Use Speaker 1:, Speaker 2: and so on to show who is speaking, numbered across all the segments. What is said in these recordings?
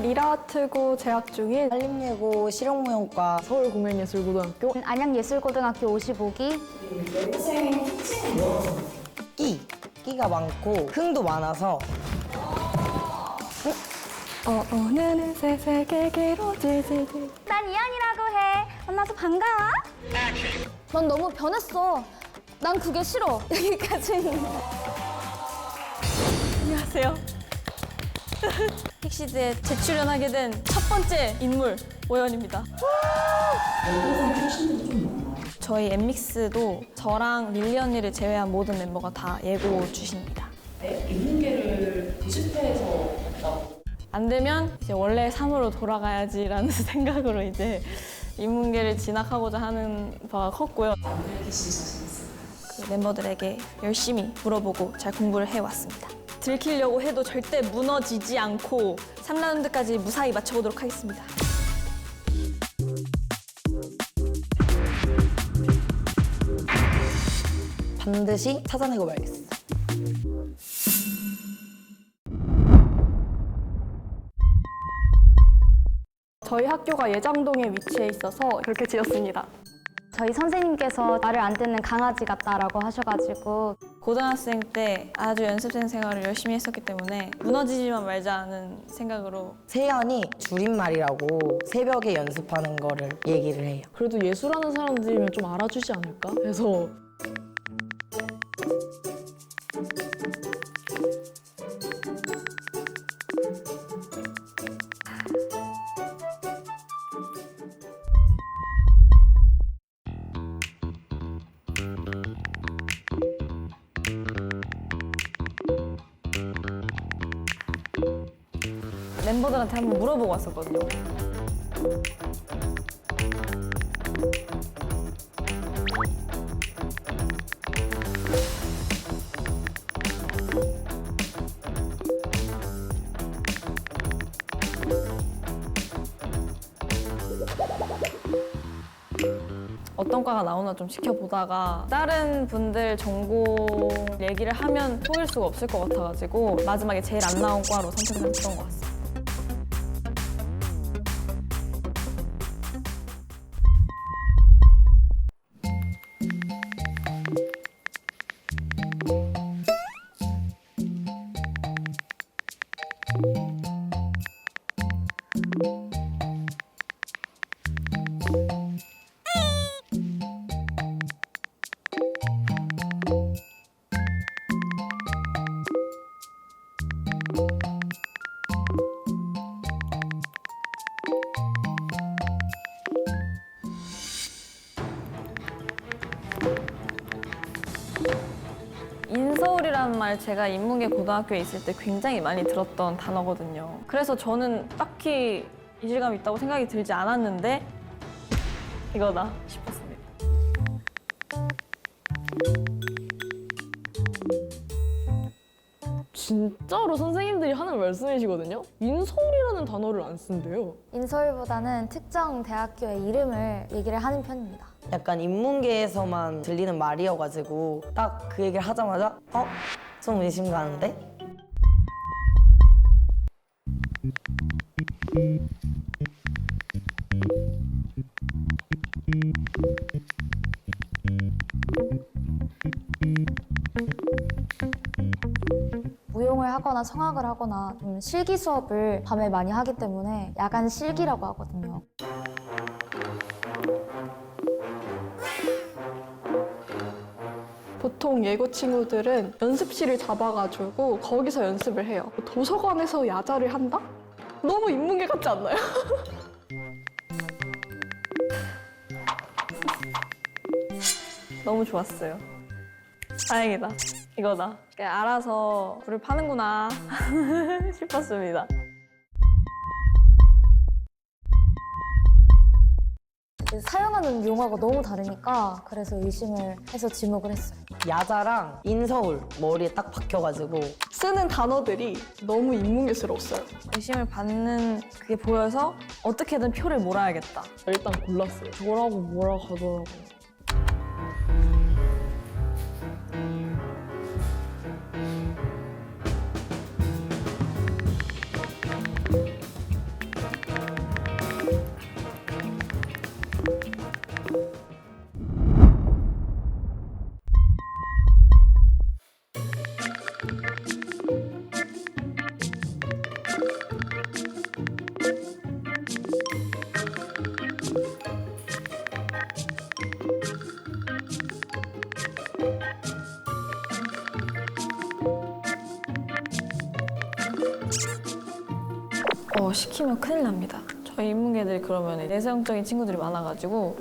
Speaker 1: 리라트고 재학 중인
Speaker 2: 한림예고 실용무용과
Speaker 1: 서울공연예술고등학교
Speaker 3: 안양예술고등학교 55기
Speaker 2: 끼가 많고 흥도 많아서
Speaker 1: 어느 세세계 길어지지.
Speaker 3: 난 이한이라고 해. 만나서 반가워. 넌 너무 변했어. 난 그게 싫어. 여기까지입니다.
Speaker 1: 안녕하세요. 픽시드에 재출연하게 된 첫 번째 인물 오연입니다. 저희 엠믹스도 저랑 릴리 언니를 제외한 모든 멤버가 다 예고 주십니다.
Speaker 4: 인문계를 디지털에서
Speaker 1: 안 되면 이제 원래 삶으로 돌아가야지라는 생각으로 이제 인문계를 진학하고자 하는 바가 컸고요. 그 멤버들에게 열심히 물어보고 잘 공부를 해왔습니다. 들키려고 해도 절대 무너지지 않고 3라운드까지 무사히 맞춰보도록 하겠습니다.
Speaker 2: 반드시 찾아내고 말겠어.
Speaker 1: 저희 학교가 예장동에 위치해 있어서 그렇게 지었습니다.
Speaker 3: 저희 선생님께서 말을 안 듣는 강아지 같다라고 하셔가지고
Speaker 1: 고등학생 때 아주 연습생 생활을 열심히 했었기 때문에 무너지지만 말자는 생각으로
Speaker 2: 세연이 줄임말이라고 새벽에 연습하는 거를 얘기를 해요.
Speaker 4: 그래도 예술하는 사람들이면 좀 알아주지 않을까 해서
Speaker 1: 멤버들한테 한번 물어보고 왔었거든요. 어떤 과가 나오나 좀 지켜보다가 다른 분들 전공 얘기를 하면 속일 수가 없을 것 같아가지고 마지막에 제일 안 나온 과로 선택을 했던 것 같습니다. 인서울이라는 말 제가 인문계 고등학교에 있을 때 굉장히 많이 들었던 단어거든요. 그래서 저는 딱히 이질감이 있다고 생각이 들지 않았는데 이거다 싶었습니다.
Speaker 4: 진짜로 선생님들이 하는 말씀이시거든요. 인서울이라는 단어를 안 쓴대요.
Speaker 3: 인서울보다는 특정 대학교의 이름을 얘기를 하는 편입니다.
Speaker 2: 약간 인문계에서만 들리는 말이어가지고 딱 그 얘기를 하자마자 좀 의심 가는데?
Speaker 3: 무용을 하거나 성악을 하거나 좀 실기 수업을 밤에 많이 하기 때문에 야간 실기라고 하거든요.
Speaker 1: 보통 예고 친구들은 연습실을 잡아가지고 거기서 연습을 해요. 도서관에서 야자를 한다? 너무 인문계 같지 않나요? 너무 좋았어요. 다행이다. 이거다. 알아서 불을 파는구나 싶었습니다.
Speaker 3: 사용하는 용어가 너무 다르니까 그래서 의심을 해서 지목을 했어요.
Speaker 2: 야자랑 인서울 머리에 딱 박혀가지고
Speaker 1: 쓰는 단어들이 너무 인문계스러웠어요. 의심을 받는 그게 보여서 어떻게든 표를 몰아야겠다.
Speaker 4: 일단 골랐어요. 저라고 뭐라 하더라고요.
Speaker 1: 시키면 큰일 납니다. 저희 인문계들이 그러면 내성적인 친구들이 많아가지고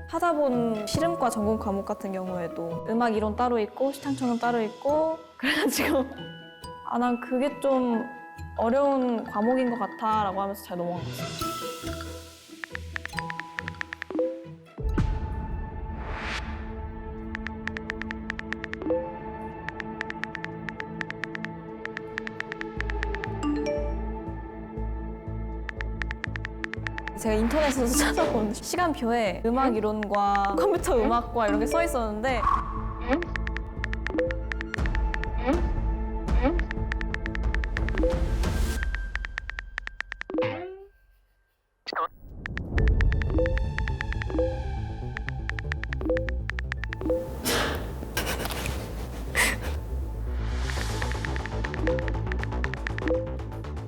Speaker 1: 하다 본 실험과 전공 과목 같은 경우에도 음악 이론 따로 있고 시창천은 따로 있고 그래가지고 난 그게 좀 어려운 과목인 것 같아 라고 하면서 잘 넘어간 것 같아요. 제가 인터넷에서 찾아본 시간표에 음악 이론과 컴퓨터 음악과 이런 게 써 있었는데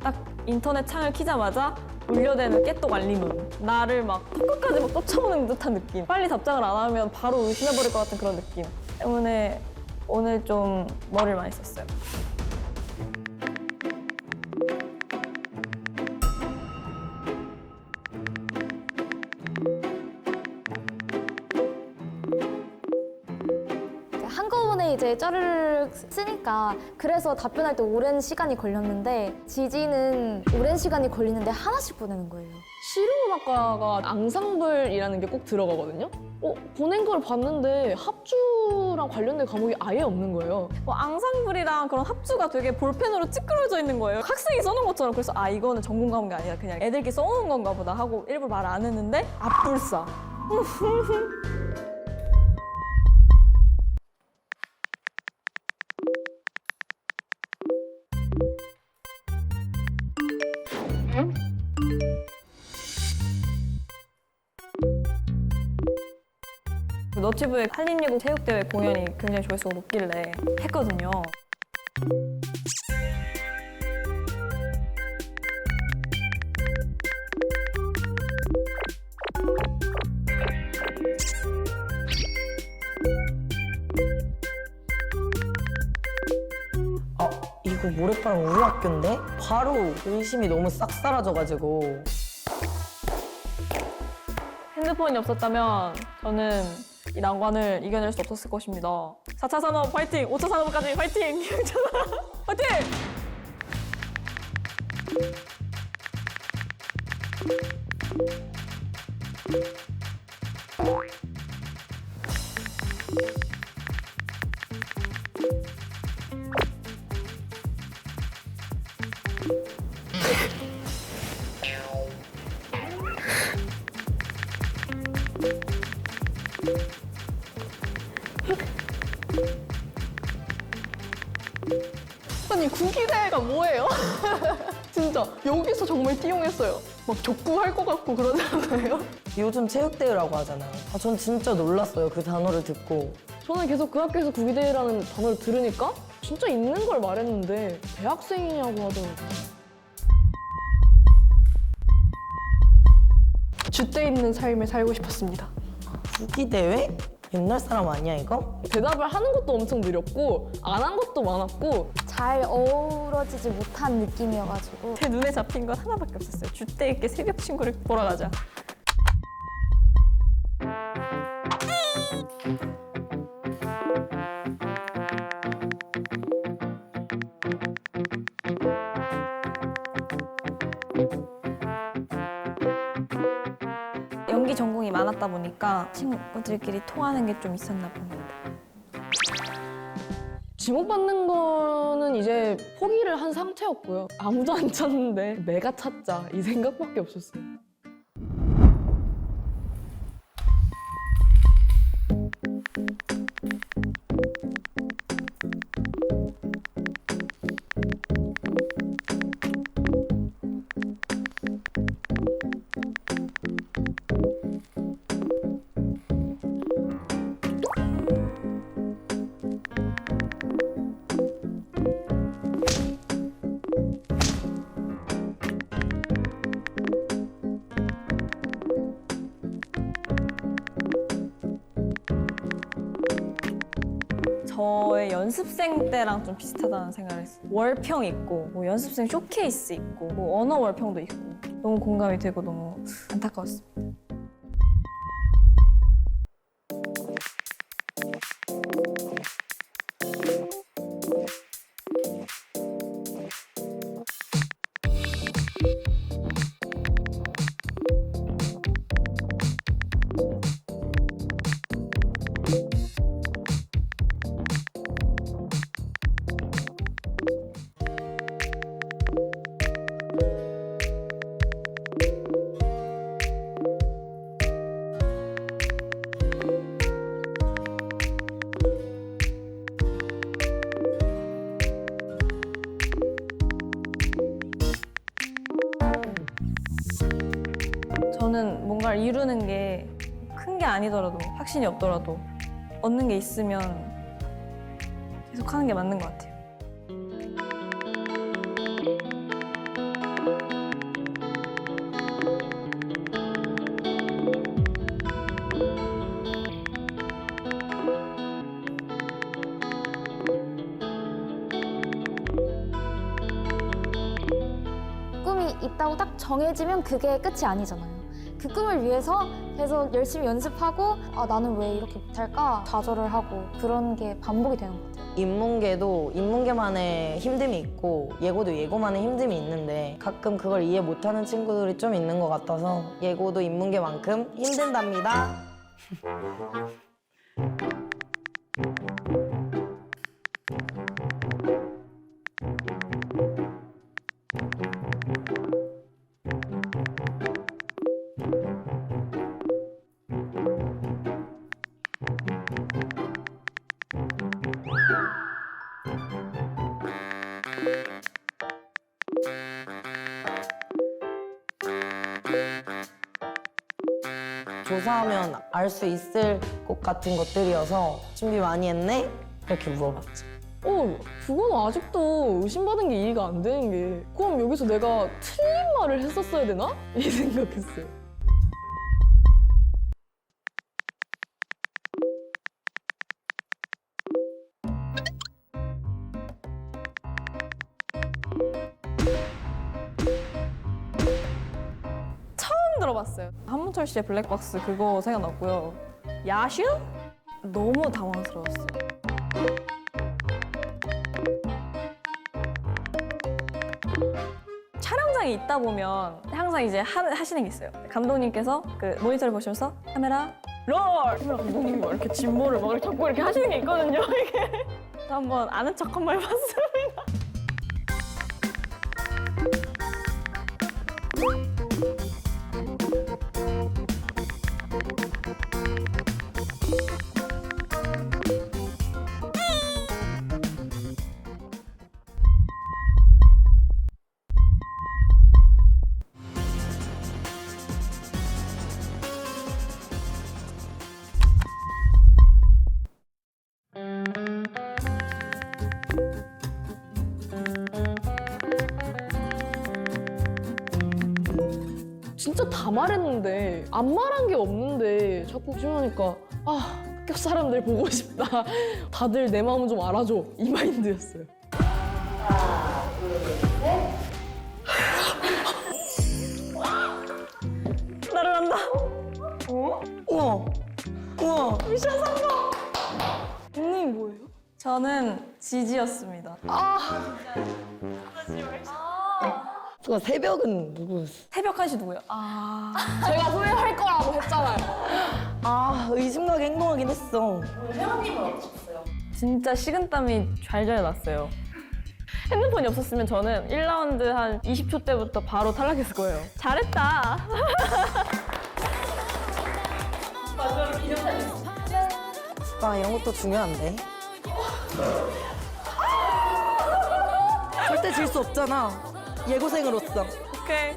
Speaker 1: 딱 인터넷 창을 키자마자 울려대는 깨똑 알림음. 나를 막 턱끝까지 막 쫓아오는 듯한 느낌. 빨리 답장을 안 하면 바로 의심해버릴 것 같은 그런 느낌. 때문에 오늘 좀 머리를 많이 썼어요.
Speaker 3: 한꺼번에 이제 쩌르륵 쓰니까 그래서 답변할 때 오랜 시간이 걸렸는데 지지는 오랜 시간이 걸리는데 하나씩 보내는 거예요.
Speaker 4: 실용음악과가 앙상블이라는 게 꼭 들어가거든요. 보낸 걸 봤는데 합주랑 관련된 과목이 아예 없는 거예요.
Speaker 1: 뭐 앙상블이랑 그런 합주가 되게 볼펜으로 찌그러져 있는 거예요. 학생이 써놓은 것처럼. 그래서 이거는 전공 과목이 아니라 그냥 애들끼리 써놓은 건가 보다 하고 일부러 말 안 했는데 앞불싸. 너튜브에 한림예고 체육대회 공연이 굉장히 조회수가 높길래 했거든요.
Speaker 2: 이거 모래바람 우리 학교인데? 바로 의심이 너무 싹 사라져가지고
Speaker 1: 핸드폰이 없었다면 저는 이 난관을 이겨낼 수 없었을 것입니다. 4차 산업 파이팅! 5차 산업까지 파이팅! 파이팅!
Speaker 4: 아니 구기대가 뭐예요? 진짜 여기서 정말 띠용했어요. 막 족구할 것 같고 그러잖아요.
Speaker 2: 요즘 체육대회라고 하잖아요. 전 진짜 놀랐어요. 그 단어를 듣고.
Speaker 4: 저는 계속 그 학교에서 구기대라는 단어를 들으니까 진짜 있는 걸 말했는데 대학생이냐고 하더라고요.
Speaker 1: 줏대 있는 삶을 살고 싶었습니다.
Speaker 2: 구기대회? 옛날 사람 아니야 이거?
Speaker 4: 대답을 하는 것도 엄청 느렸고 안 한 것도 많았고
Speaker 3: 잘 어우러지지 못한 느낌이어가지고
Speaker 1: 제 눈에 잡힌 건 하나밖에 없었어요. 줏대 있게 새벽 친구를 보러 가자. 연기 전공이 많았다 보니까 친구들끼리 통하는 게 좀 있었나 봅니다.
Speaker 4: 지목받는 거는 이제 포기를 한 상태였고요. 아무도 안 찾는데 내가 찾자 이 생각밖에 없었어요.
Speaker 1: 저의 연습생 때랑 좀 비슷하다는 생각을 했어요. 월평 있고 뭐 연습생 쇼케이스 있고 뭐 언어 월평도 있고 너무 공감이 되고 너무 안타까웠습니다. 저는 뭔가를 이루는 게 큰 게 아니더라도 확신이 없더라도 얻는 게 있으면 계속 하는 게 맞는 것 같아요.
Speaker 3: 꿈이 있다고 딱 정해지면 그게 끝이 아니잖아요. 그 꿈을 위해서 계속 열심히 연습하고 아 나는 왜 이렇게 못할까 좌절을 하고 그런 게 반복이 되는 것 같아요.
Speaker 2: 인문계도 인문계만의 힘듦이 있고 예고도 예고만의 힘듦이 있는데 가끔 그걸 이해 못하는 친구들이 좀 있는 것 같아서 예고도 인문계만큼 힘든답니다. 조사하면 알 수 있을 것 같은 것들이어서 준비 많이 했네? 이렇게 물어봤죠.
Speaker 4: 그건 아직도 의심받은 게 이해가 안 되는 게 그럼 여기서 내가 틀린 말을 했었어야 되나? 이 생각했어요.
Speaker 1: 처음 들어봤어요. 한문철 씨의 블랙박스 그거 생각났고요. 야슈? 너무 당황스러웠어요. 촬영장에 있다 보면 항상 이제 하시는 게 있어요. 감독님께서 그 모니터를 보시면서 카메라 롤! 카메라 감독님이 막 이렇게 진모를 막 이렇게 잡고 이렇게 하시는 게 있거든요. 이게 한번 아는 척 한 번 해봤습니다.
Speaker 4: 진짜 다 말했는데 안 말한 게 없는데 자꾸 질문하니까 아 학교 사람들 보고 싶다. 다들 내 마음 좀 알아줘. 이 마인드였어요.
Speaker 1: 나를 안다.
Speaker 2: 우와! 우와!
Speaker 1: 미션 성공. 본인이 뭐예요? 저는 지지였습니다.
Speaker 2: 저 새벽은 누구였어?
Speaker 1: 새벽 1시 누구요?
Speaker 4: 제가 후회할 거라고 했잖아요.
Speaker 2: 아, 의심나게 행동하긴 했어.
Speaker 1: 진짜 식은땀이 잘잘 났어요. 핸드폰이 없었으면 저는 1라운드 한 20초 때부터 바로 탈락했을 거예요. 잘했다.
Speaker 2: 아, 이런 것도 중요한데. 절대 질 수 없잖아. 예고생으로서.
Speaker 1: 오케이.